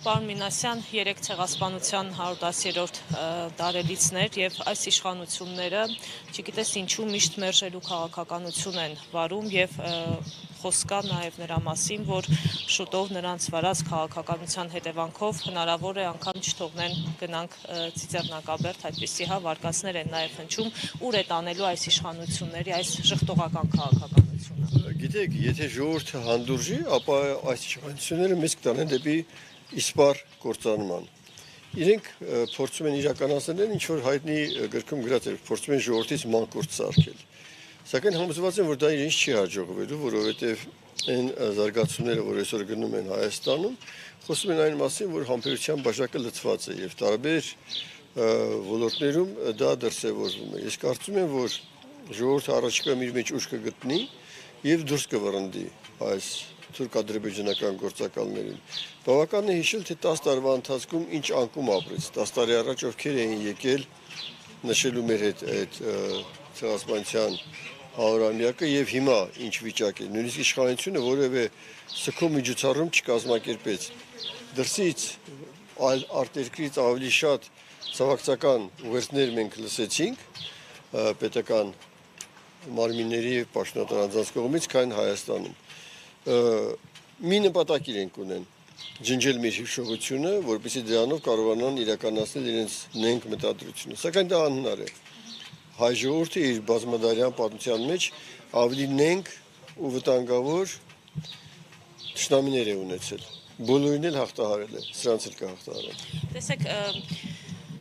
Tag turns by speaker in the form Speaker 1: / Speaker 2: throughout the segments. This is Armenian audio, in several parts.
Speaker 1: Պարոն Մինասյան, 3 ցեղասպանության 110-րդ տարելիցներ եւ այս իշխանությունները, չգիտես ինչու միշտ մերժելու քաղաքականություն են վարում եւ խոսք կա նաեւ նրա մասին, որ շուտով նրանց վարած քաղաքականության հետևանքով հնարավոր է անգամ չթողնեն գնանք Ծիծեռնակաբերդ, այդպիսի վարկածներ են նաեւ հնչում, ուր է տանելու այս իշխանությունների այս ժխտողական քաղաքականությունը։
Speaker 2: Գիտեք, եթե ժողովուրդը հանդուրժի, ապա այս իշխանությունները մեզ կտանեն դեպի իսպար կործանման։ Իրենք փորձում են իրականացնել ինչ որ հայտնի գրքում գրած է, փորձում են ժողովրդից մանկուրտ սարքել։ Սակայն համոզված են, որ դա իրենց չի հաջողվելու, որովհետև այն զարգացումները, որ այսօր գնում են Հայաստանում, խոսում են այն մասին, որ համբերության բաժակը լցված է եւ տարբեր ոլորտներում դա դրսևորվում է։ Ես կարծում եմ, որ ժողովուրդը առաջիկայում իր մեջ ուժ կգտնի եւ դուրս կվռնդի այս թուրք-ադրբեջանական գործակալներին։ Բավական է հիշել, թե 10 տարվա ընթացքում ինչ անկում ապրեց։ 10 տարի առաջ ովքեր էին եկել նշելու մեր հետ այդ ցեղասպանության 100-ամյակը եւ հիմա ինչ վիճակ է։ Նույնիսկ իշխանությունը որևէ սքո միջոցառում չկազմակերպեց։ Դրսից այլ արտերկրից ավելի շատ ցավակցական ուղերձներ մենք լսեցինք պետական մարմինների եւ պաշտոնատար անձանց կողմից, քան Հայաստանում։ Մի նպատակ իրենք ունեն ջնջել մեր հիշողությունը, որպեսզի դրանով կարողանան իրականացնել իրենց նենգ մտադրությունը։ Սակայն դա անհնար է։ Հայ ժողովուրդը իր բազմադարյան պատմության մեջ ավելի նենգ ու վտանգավոր թշնամիներ է ունեցել։ Բոլորին էլ հաղթահարել է, սրանց էլ կհաղթահարեն։
Speaker 1: Տեսեք,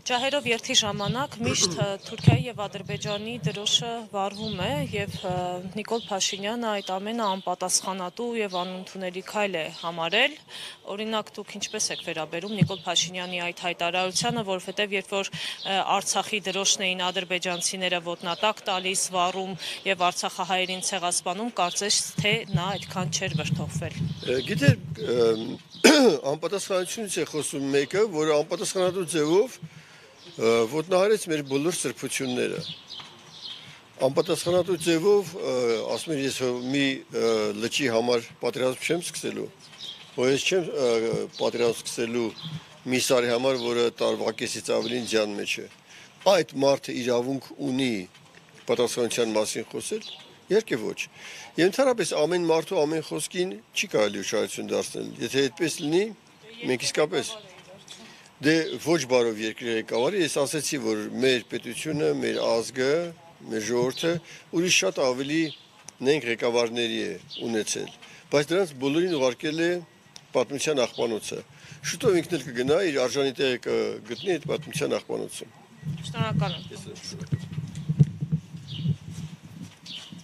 Speaker 1: ջահերով երթի ժամանակ միշտ Թուրքիայի եւ Ադրբեջանի դրոշը վառվում է եւ Նիկոլ Փաշինյանը այդ ամենը անպատասխանատու եւ անընդունելի քայլ է համարել։ Օրինակ դուք ինչպես եք վերաբերում Նիկոլ Փաշինյանի այդ հայտարարությանը, որովհետեւ երբ որ Արցախի դրոշն էին ադրբեջանցիները ոտնատակ տալիս, վառում եւ արցախահայերին ցեղասպանում, կարծես թե նա այդքան չէր վրդովվել։
Speaker 2: Գիտեք, անպատասխանությունից է խոսում մեկը, որը անպատասխանատու ձևով ոտնահարեց մեր բոլոր սրբությունները։ Անպատասխանատու ձևով, ասում եմ, ես մի լճի համար պատերազմ չեմ սկսելու, որ ես չեմ պատերազմ սկսելու մի սարի համար, որը տարվա կեսից ավելին ձյան մեջ է։ Այդ մարդը իրավունք ունի պատասխանության մասին խոսել, իհարկե ոչ։ Եվ ընդհանրապես ամեն մարդու ամեն խոսքին չի կարելի ուշադրություն դարձնել։ Եթե այդպես լինի, մենք իսկապես դե ոչ բարով երկրի ղեկավարի, ես ասացի, որ մեր պետությունը, մեր ազգը, մեր ժողովուրդը ուրիշ շատ ավելի նենք ղեկավարների է ունեցել, բայց դրանց բոլորին ուղարկել է պատմության աղբանոցը։ Շուտով ինքն էլ կգնա իր արժանի տեղը կգտնի այդ պատմության աղբանոցում։
Speaker 1: Շնորհակալ եմ։